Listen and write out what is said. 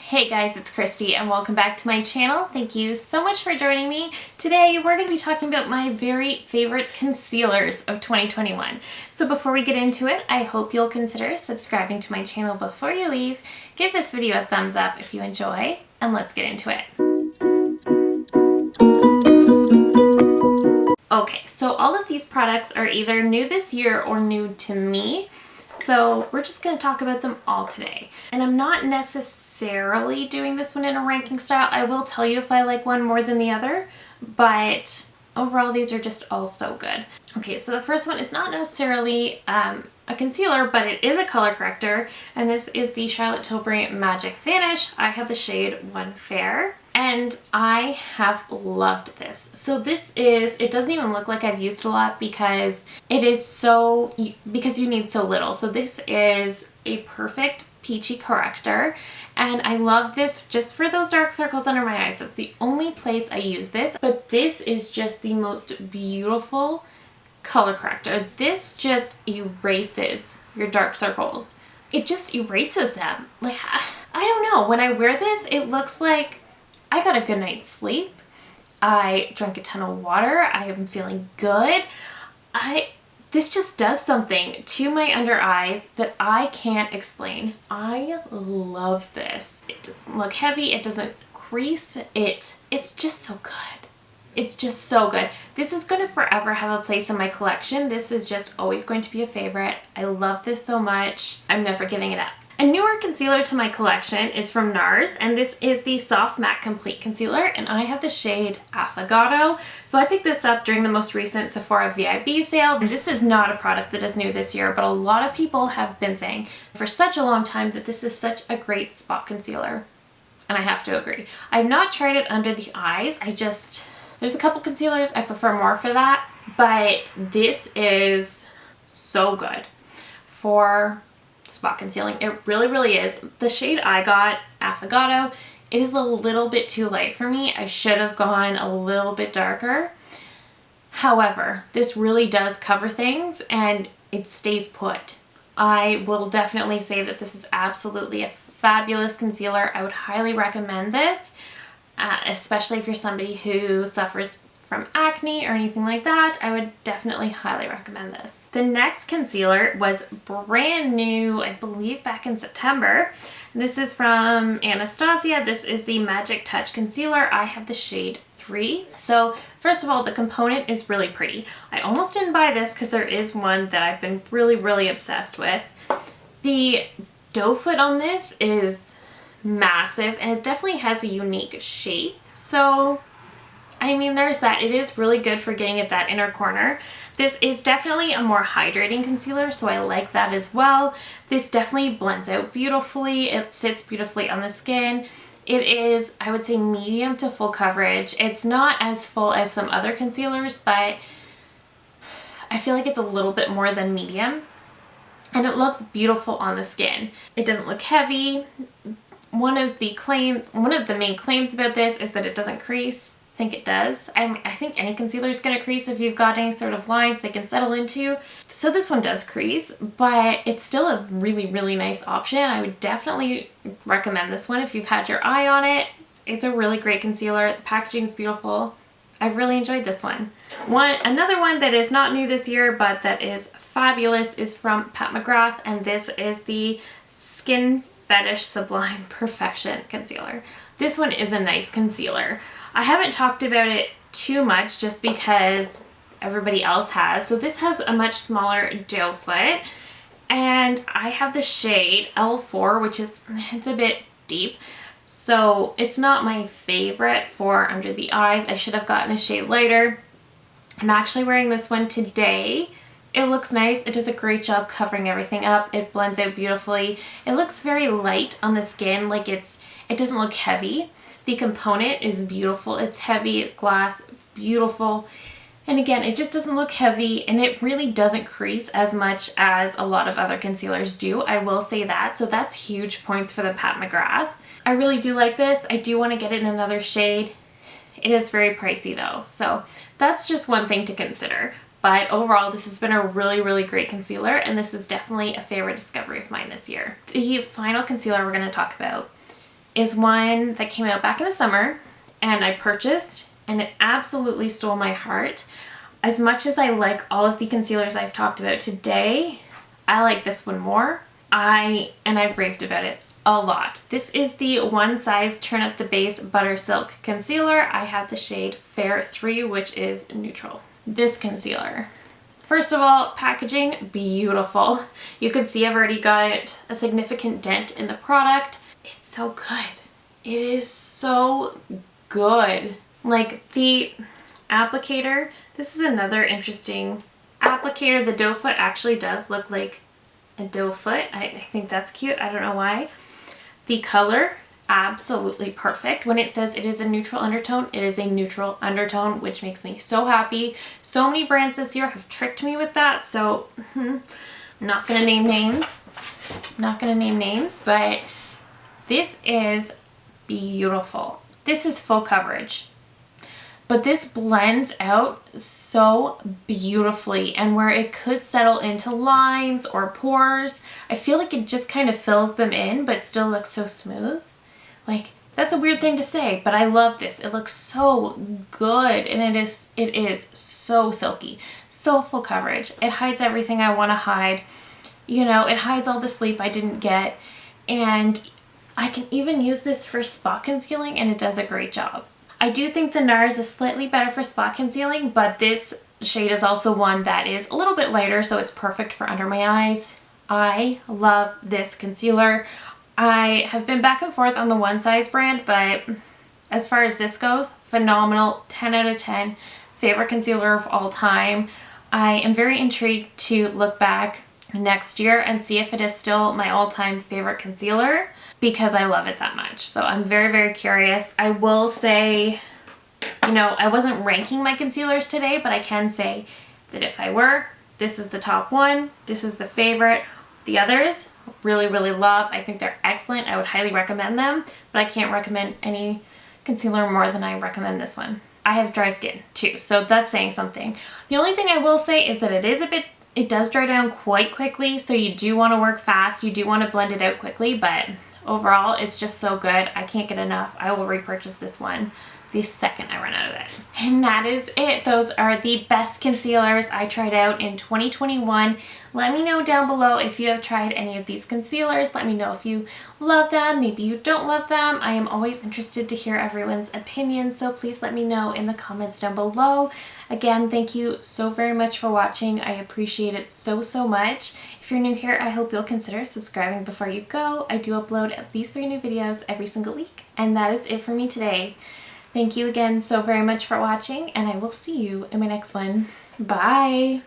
Hey guys, it's Christy and welcome back to my channel. Thank you so much for joining me. Today we're going to be talking about my very favorite concealers of 2021. So before we get into it, I hope you'll consider subscribing to my channel before you leave. Give this video a thumbs up if you enjoy, and let's get into it. Okay, so all of these products are either new this year or new to me. So we're just going to talk about them all today. And I'm not necessarily doing this one in a ranking style. I will tell you if I like one more than the other, but overall these are just all so good. Okay, so the first one is not necessarily a concealer, but it is a color corrector, and this is the Charlotte Tilbury Magic Vanish. I have the shade One Fair. And I have loved this. So this is, it doesn't even look like I've used a lot because it is so, because you need so little. So this is a perfect peachy corrector. And I love this just for those dark circles under my eyes. That's the only place I use this. But this is just the most beautiful color corrector. This just erases your dark circles. It just erases them. Like, I don't know. When I wear this, it looks like I got a good night's sleep. I drank a ton of water. I am feeling good. This just does something to my under eyes that I can't explain. I love this. It doesn't look heavy. It doesn't crease. It's just so good. It's just so good. This is going to forever have a place in my collection. This is just always going to be a favorite. I love this so much. I'm never giving it up. A newer concealer to my collection is from Nars, and this is the Soft Matte Complete Concealer, and I have the shade Affogato. So I picked this up during the most recent Sephora VIB sale. This is not a product that is new this year, but a lot of people have been saying for such a long time that this is such a great spot concealer, and I have to agree. I've not tried it under the eyes. There's a couple concealers I prefer more for that, but this is so good for spot concealing. It really is. The shade I got, Affogato, it is a little bit too light for me. I should have gone a little bit darker. However, this really does cover things and it stays put. I will definitely say that this is absolutely a fabulous concealer. I would highly recommend this, especially if you're somebody who suffers from acne or anything like that. I would definitely highly recommend this. The next concealer was brand new, I believe back in September. This is from Anastasia. This is the Magic Touch Concealer. I have the shade 3. So first of all, the component is really pretty. I almost didn't buy this because there is one that I've been really obsessed with. The doe foot on this is massive and it definitely has a unique shape. So I mean, there's that. It is really good for getting at that inner corner. This is definitely a more hydrating concealer, so I like that as well. This definitely blends out beautifully. It sits beautifully on the skin. It is, I would say, medium to full coverage. It's not as full as some other concealers, but I feel like it's a little bit more than medium. And it looks beautiful on the skin. It doesn't look heavy. One of the main claims about this is that it doesn't crease. I think it does. I think any concealer is going to crease if you've got any sort of lines they can settle into. So this one does crease, but it's still a really nice option. I would definitely recommend this one if you've had your eye on it. It's a really great concealer. The packaging is beautiful. I've really enjoyed this one. Another one that is not new this year, but that is fabulous is from McGrath, and this is the Skin Fetish Sublime Perfection Concealer. This one is a nice concealer. I haven't talked about it too much just because everybody else has. So this has a much smaller doe foot, and I have the shade L4, which is, it's a bit deep. So it's not my favorite for under the eyes. I should have gotten a shade lighter. I'm actually wearing this one today. It looks nice. It does a great job covering everything up. It blends out beautifully. It looks very light on the skin, like it doesn't look heavy. The component is beautiful. It's heavy glass, beautiful. And again, it just doesn't look heavy, and it really doesn't crease as much as a lot of other concealers do. I will say that. So that's huge points for the McGrath. I really do like this. I do want to get it in another shade. It is very pricey though. So that's just one thing to consider. But overall, this has been a really great concealer, and this is definitely a favorite discovery of mine this year. The final concealer we're going to talk about is one that came out back in the summer and I purchased, and it absolutely stole my heart. As much as I like all of the concealers I've talked about today, I like this one more. I've raved about it a lot. This is the OneSize Turn Up the Base Buttersilk Concealer. I have the shade Fair 3, which is neutral. This concealer, first of all, packaging, beautiful. You can see I've already got a significant dent in the product. It's so good. It is so good. Like the applicator, this is another interesting applicator. The doe foot actually does look like a doe foot. I think that's cute. I don't know why. The color, absolutely perfect. When it says it is a neutral undertone, it is a neutral undertone, which makes me so happy. So many brands this year have tricked me with that, so I'm not gonna name names. Not gonna name names, but this is beautiful. This is full coverage. But this blends out so beautifully, and where it could settle into lines or pores, I feel like it just kind of fills them in but still looks so smooth. Like, that's a weird thing to say, but I love this. It looks so good, and it is so silky, so full coverage. It hides everything I want to hide. You know, it hides all the sleep I didn't get, and I can even use this for spot concealing, and it does a great job. I do think the Nars is slightly better for spot concealing, but this shade is also one that is a little bit lighter, so it's perfect for under my eyes. I love this concealer. I have been back and forth on the OneSize brand, but as far as this goes, phenomenal, 10 out of 10, favorite concealer of all time. I am very intrigued to look back next year and see if it is still my all-time favorite concealer, because I love it that much. So I'm very, very curious. I will say, you know, I wasn't ranking my concealers today, but I can say that if I were, this is the top one. This is the favorite. The others, really, really love. I think they're excellent. I would highly recommend them, but I can't recommend any concealer more than I recommend this one. I have dry skin too, so that's saying something. The only thing I will say is that it does dry down quite quickly, so you do want to work fast. You do want to blend it out quickly, but overall, it's just so good. I can't get enough. I will repurchase this one the second I run out of it. And that is it. Those are the best concealers I tried out in 2021. Let me know down below if you have tried any of these concealers. Let me know if you love them. Maybe you don't love them. I am always interested to hear everyone's opinions, so please let me know in the comments down below. Again, thank you so very much for watching. I appreciate it so, so much. If you're new here, I hope you'll consider subscribing before you go. I do upload at least 3 new videos every single week. And that is it for me today. Thank you again so very much for watching, and I will see you in my next one. Bye!